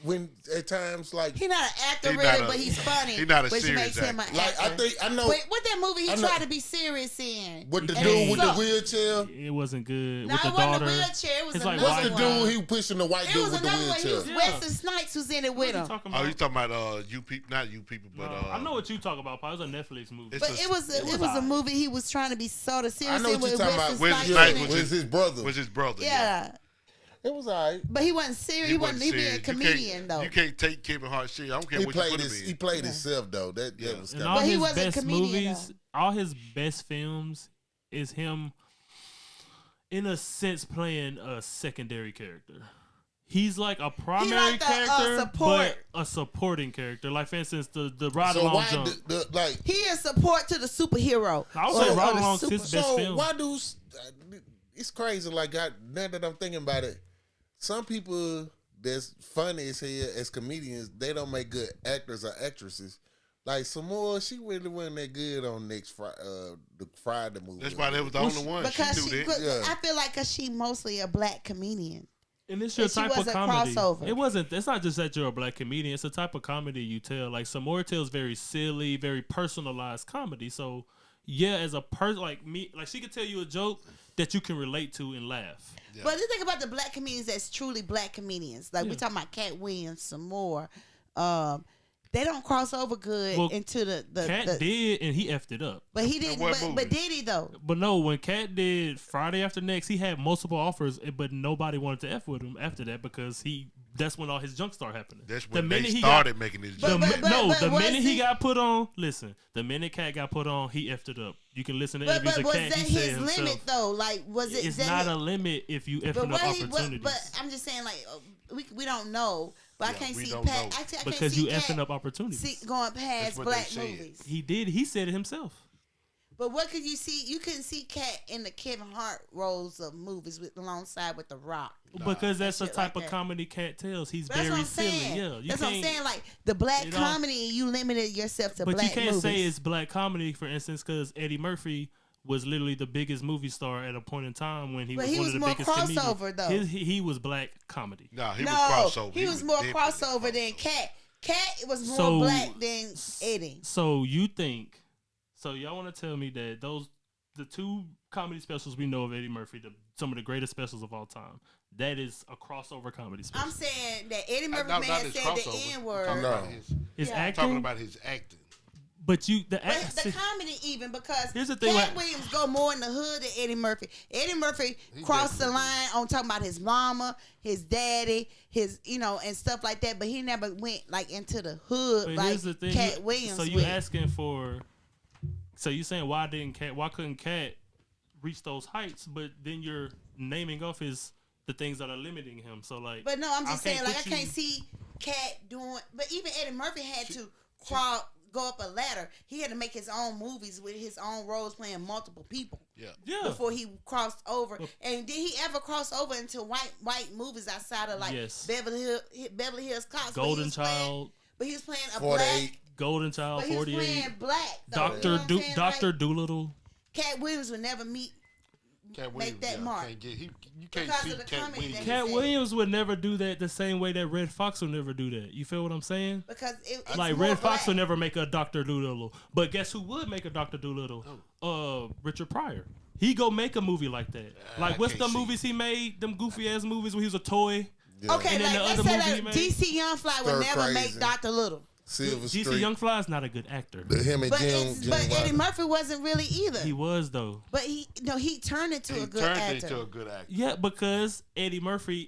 when at times like He's not an actor He really, not a- but he's funny. he not a which serious makes him an actor. like I actor. think I know Wait, what that movie he I know- tried to be serious in? with the And dude it with the sucked. wheelchair. It wasn't good No, with the it wasn't daughter. a wheelchair. It was It's like, another What's the one. dude he pushing the white It dude was with the another one. He wheelchair? was Yeah. Wesley Snipes was in it What with you him. talking Oh, about? you talking about you people, not you people, but I know what you talk about, Paul. It was a Netflix movie. It's But a- it was a alright. movie he was trying to be sort of serious I know in what with you're talking about. Wesley Wesley Snipes. Snipes in it. Was his brother? was his brother. Yeah, It was alright. but he wasn't serious. He wasn't. He being a serious. comedian though. You can't take Kevin Hart serious. I don't care He what you played put him his in. he played himself though. That Yeah. was And kind all But he his wasn't a best comedian, movies, all his best films is him, in a sense, playing a secondary character. He's like a primary like the, character, support. but a supporting character. Like for instance, the Ride So Along why jump. like He is support to the superhero. I would say Or Ride the Along's super- his best so film. why do it's crazy like now that I'm thinking about it, some people that's funny as hell as comedians, they don't make good actors or actresses. Like Samoa, she really wasn't that good on next the Friday movie. That's why they was the only one. Because She knew she, that. Yeah. I feel like because she mostly a black comedian. And it's your And she type was of a comedy. crossover. It wasn't. It's not just that you're a black comedian. It's a type of comedy you tell. Like Samora tells very silly, very personalized comedy. So yeah, as a person like me, like she could tell you a joke that you can relate to and laugh. Yeah. But the thing about the black comedians that's truly black comedians, like we talking about Cat Williams, some more, they don't cross over good Well, into the Cat did, and he effed it up. But he didn't. what But movie? did he though? But no, when Cat did Friday After Next, he had multiple offers, but nobody wanted to F with him after that because he that's when all his junk started happening. That's when they started making his junk. The minute he got put on, listen, the minute Cat got put on, he effed it up. You can listen to interviews of Cat. He said himself. Was that his limit though? Like, was it? It's not a limit if you effing up opportunities. But I'm just saying, like, we don't know. But I can't see Pat because you effing up opportunities. Going past black movies. He did. He said it himself. But what could you see? You couldn't see Cat in the Kevin Hart roles of movies alongside with The Rock. Because that's the type of comedy Cat tells. He's very silly. Yeah, that's what I'm saying. Like the black comedy, you limited yourself to black movies. But you can't say it's black comedy, for instance, because Eddie Murphy was literally the biggest movie star at a point in time when he was one of the biggest comedians. Crossover though. He was black comedy. No, he was crossover. He was more crossover than Cat. Cat was more black than Eddie. So you think? So y'all want to tell me that the two comedy specials we know of Eddie Murphy, some of the greatest specials of all time, that is a crossover comedy special? I'm saying that Eddie Murphy said the N-word. No, his acting. Talking about his acting. But the comedy even because here's the thing, Cat Williams go more in the hood than Eddie Murphy. Eddie Murphy crossed the line on talking about his mama, his daddy, his and stuff like that. But he never went like into the hood but like here's the thing, Cat Williams. So you asking for? So you saying why couldn't Cat reach those heights? But then you're naming off the things that are limiting him. So like, but no, I'm just saying like I can't see Cat doing. But even Eddie Murphy had to go up a ladder. He had to make his own movies with his own roles playing multiple people. Yeah. Before he crossed over, and did he ever cross over into white movies outside of like Beverly Hills Cops? Golden Child. But he was playing a 48. black. Golden Child, 48. But he was playing black. Doctor Doolittle. Cat Williams would never make that mark. You can't see Cat Williams. Cat Williams would never do that the same way that Red Fox would never do that. You feel what I'm saying? Because it's like Red Fox would never make a Doctor Doolittle. But guess who would make a Doctor Doolittle? Richard Pryor. He go make a movie like that. Like what's the movies he made? Them goofy ass movies when he was a toy. Yeah. Okay, and like let's say like DC Young Fly would never make Dr. Little. DC Young Fly is not a good actor. Him and Jim Eddie Murphy wasn't really either. He was though. But he turned into a good actor. Yeah, because Eddie Murphy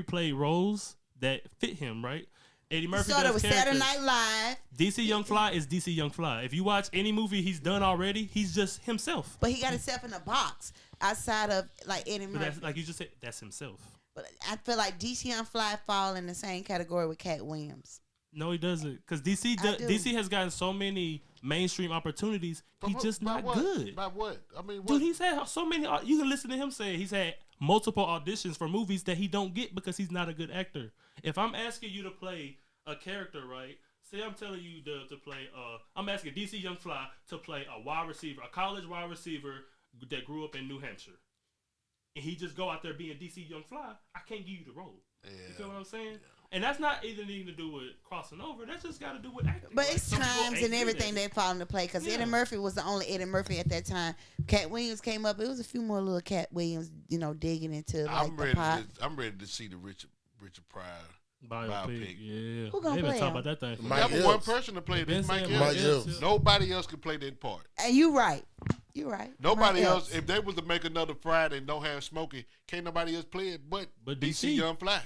played roles that fit him, right? Eddie Murphy started with Saturday Night Live. DC Young Fly is DC Young Fly. If you watch any movie he's done already, he's just himself. But he got himself in a box outside of like Eddie Murphy. That's, like you just said, that's himself. But I feel like DC Young Fly fall in the same category with Cat Williams. No, he doesn't. Because DC has gotten so many mainstream opportunities. He's just not good. By what? I mean, dude, he's had so many. You can listen to him say he's had multiple auditions for movies that he don't get because he's not a good actor. If I'm asking you to play a character, right? Say I'm telling you to play. I'm asking DC Young Fly to play a wide receiver, a college wide receiver that grew up in New Hampshire. And he just go out there being DC Young Fly, I can't give you the role. Yeah. You feel what I'm saying? Yeah. And that's not anything to do with crossing over. That's just got to do with acting. But it's times and everything that fall into play. Because Eddie Murphy was the only Eddie Murphy at that time. Cat Williams came up. It was a few more little Cat Williams, digging into like the pot. I'm ready to see the Richard Pryor biopic. Yeah. Who gonna play talk about that thing? We have one person to play this. Mike Epps. Nobody else can play that part. And you're right. You're right. Nobody else. If they was to make another Friday and don't have Smokey, can't nobody else play it but DC Young Fly.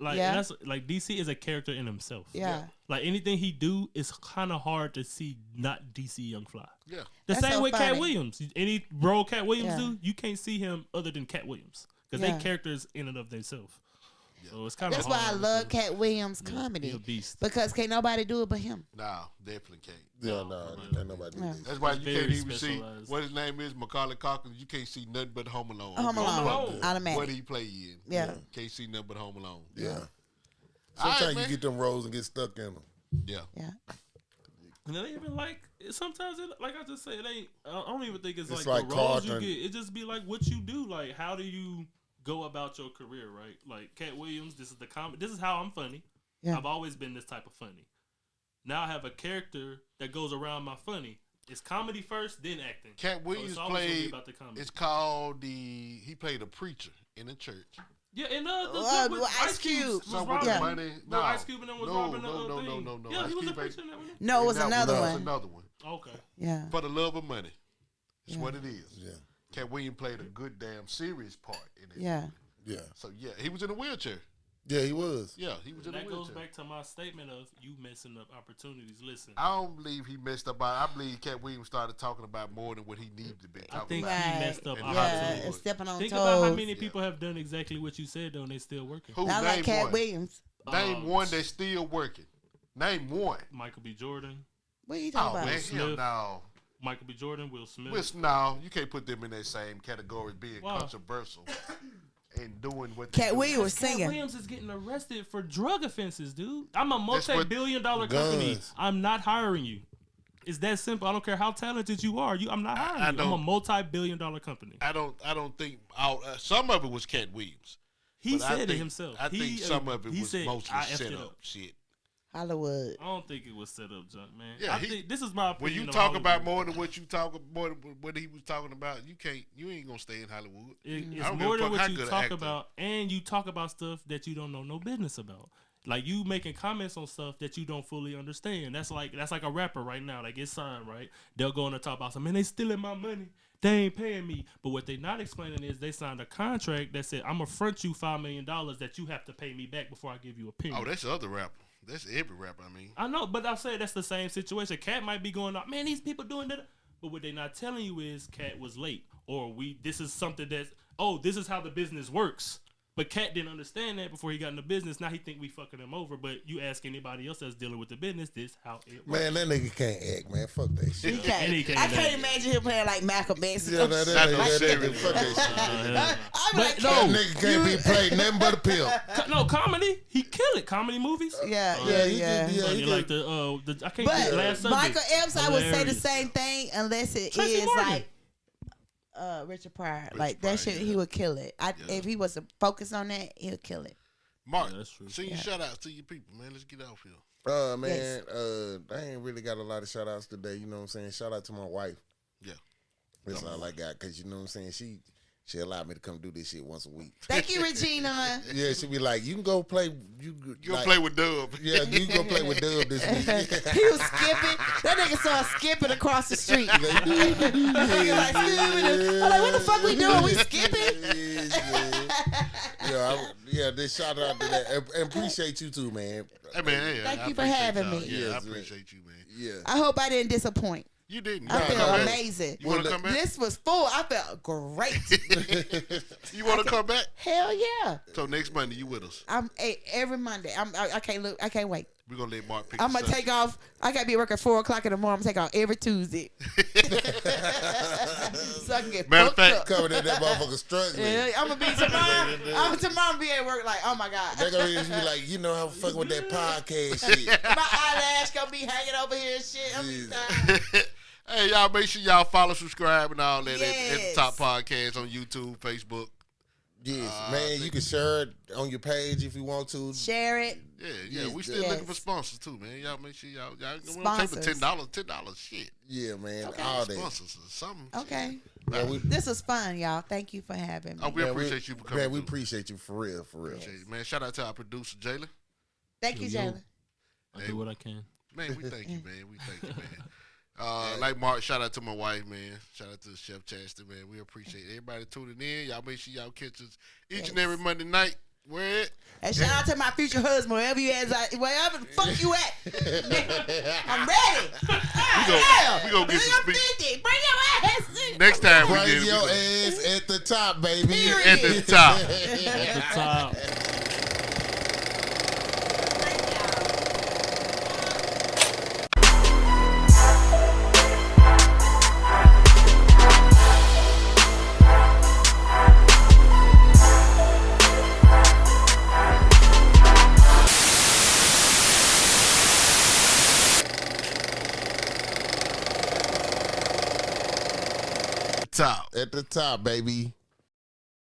That's like DC is a character in himself. Yeah. Like anything he do is kind of hard to see not DC Young Fly. Yeah. The same way Cat Williams. Any role Cat Williams do, you can't see him other than Cat Williams because they characters in and of themselves. So it's kind of that's why I love Cat Williams' comedy. He a beast. Because can't nobody do it but him. No, definitely can't. Yeah, can't nobody do it. That's why you can't even see what his name is, Macaulay Culkin. You can't see nothing but Home Alone. Home Alone. Automatic. What he play in. Yeah. Can't see nothing but Home Alone. Yeah. Sometimes you get them roles and get stuck in them. Yeah. Yeah. And it ain't even like sometimes like I just say it ain't. I don't even think it's like the roles you get. It just be like what you do. Like how do you go about your career, right? Like Cat Williams, this is the comedy. This is how I'm funny. Yeah. I've always been this type of funny. Now I have a character that goes around my funny. It's comedy first, then acting. Cat Williams played. It's called he played a preacher in a church. Yeah, and with Ice Cube. So with the money, no, Ice Cube and them was robbing no. Yeah, he was a preacher in that one. No, it was another one. Another one. Okay. Yeah. For the love of money. That's what it is. Yeah. Cat Williams played a good damn serious part in it. Yeah. Yeah. So he was in a wheelchair. Yeah, he was. Yeah, he was in the That wheelchair. goes back to my statement of you messing up opportunities. Listen, I don't believe he messed up. I believe Cat Williams started talking about more than what he needed to be I talking think about. he messed up And opportunities. and stepping on Think toes. about how many people have done exactly what you said though, and they still working. Who? Not Name like Cat one. Williams. Name one that's still working. Name one. Michael B. Jordan, What are you Oh talking about? man, Smith. hell no. Michael B. Jordan, Will Smith. No, you can't put them in that same category as being Why? controversial and doing what they Cat do. Williams was Cat singing. Williams is getting arrested for drug offenses, dude. I'm a That's what- multi-billion-dollar company. Guns. I'm not hiring you. It's that simple. I don't care how talented you are. I'm not hiring you. I'm a don't- multi-billion-dollar company. I don't think some of it was Cat Williams. He But I said it think- himself. I think some of it he was said, mostly "I effed set it up shit. Hollywood. I don't think it was set up, junk, man. Yeah, I think this is my opinion. When you of talk Hollywood. about more than what what he was talking about, you ain't gonna stay in Hollywood. I It's don't more give a than fuck how what you good an talk actor. about, and you talk about stuff that you don't know no business about. Like you making comments on stuff that you don't fully understand. That's like a rapper right now. They get signed, right? They'll go on the top about something, man, they stealing my money. They ain't paying me. But what they not explaining is they signed a contract that said I'm gonna front you $5 million that you have to pay me back before I give you a penny. Oh, that's the other rapper. That's every rapper. I mean, I know, but I say that's the same situation. Cat might be going out, man, these people doing that. But what they not telling you is Cat was late. Or this is something that's, this is how the business works. But Cat didn't understand that before he got in the business. Now he think we fucking him over. But you ask anybody else that's dealing with the business, this how it works. Man, that nigga can't act, man. Fuck that shit. He can't. And he can't I do can't that. imagine him playing like Malcolm X. Yeah, that nigga, fuck that shit. I'm But like, no, That nigga can't be played nothing but a pill. No, comedy. He kill it. Comedy movies. yeah. Funny, like the I can't get last But subject. Michael Epps, I would say the Hilarious. same thing unless it Tracy is Morgan. like Richard Pryor. Like Pryor, that shit, yeah. he would kill it. Yeah. If he was to focus on that, he'll kill it. Mark, Yeah, that's true. send your shout outs to your people, man. Let's get off here. Man, I ain't really got a lot of shout outs today. You know what I'm saying? Shout out to my wife. Yeah. That's all I got. Cause you know what I'm saying? She allowed me to come do this shit once a week. Thank you, Regina. Yeah, she be like, you can go play. You You like, gonna play with Dub? Yeah, you can go play with Dub this week. He was skipping. That nigga saw skipping across the street. Like, He like, I'm like, what the fuck we doing? We skipping? Yeah, this shout out to that. And appreciate you too, man. Hey man, yeah, Thank I you for appreciate having y'all. me. Yeah, Yes, I man. appreciate you, man. Yeah. I hope I didn't disappoint. You didn't. I You wanna feel come back? amazing. You want to come back? This was full. I felt great. You want to come back? Hell yeah. So next Monday, you with us? Every Monday. I can't look. I can't wait. We're gonna let Mark pick. I'm gonna the take off. I gotta be working 4:00 in the morning. I'm gonna take off every Tuesday. So I can get Matter of booked fact, up. Coming in that motherfucker struggling. Yeah, I'm gonna be tomorrow. I'm tomorrow be at work like, oh my god. They're gonna be like, you know how fucking with that podcast shit. My eyelash gonna be hanging over here and shit. I'm be tired. Hey, y'all, make sure y'all follow, subscribe, and all that at the Yes. Top Podcast on YouTube, Facebook. Yes, man, you can share it on your page if you want to. Share it. Yeah, we still Yes. looking for sponsors too, man. Y'all make sure y'all we don't take the Sponsors. $10 shit. Yeah, man, Okay. all that. Sponsors or something. Okay. Yeah, This was fun, y'all. Thank you for having me. Oh, we man, appreciate you for coming. Man, we through. appreciate you for real, for real. Appreciate it, man. Shout out to our producer, Jalen. Thank you, Yo. Jalen. I do what I can. Man, we thank you, man. We thank you, man. Like Mark, shout out to my wife, man. Shout out to Chef Chaston, man. We appreciate everybody tuning in. Y'all make sure y'all catch us each and every Monday night. Where at? And shout out to my future husband, wherever you at, wherever the fuck you at. I'm ready. We gonna get some Bring speak. 50. Bring your ass. Next time we Bring get your we ass at the top, baby. Period. at the top. At the top. Top. At the top, baby.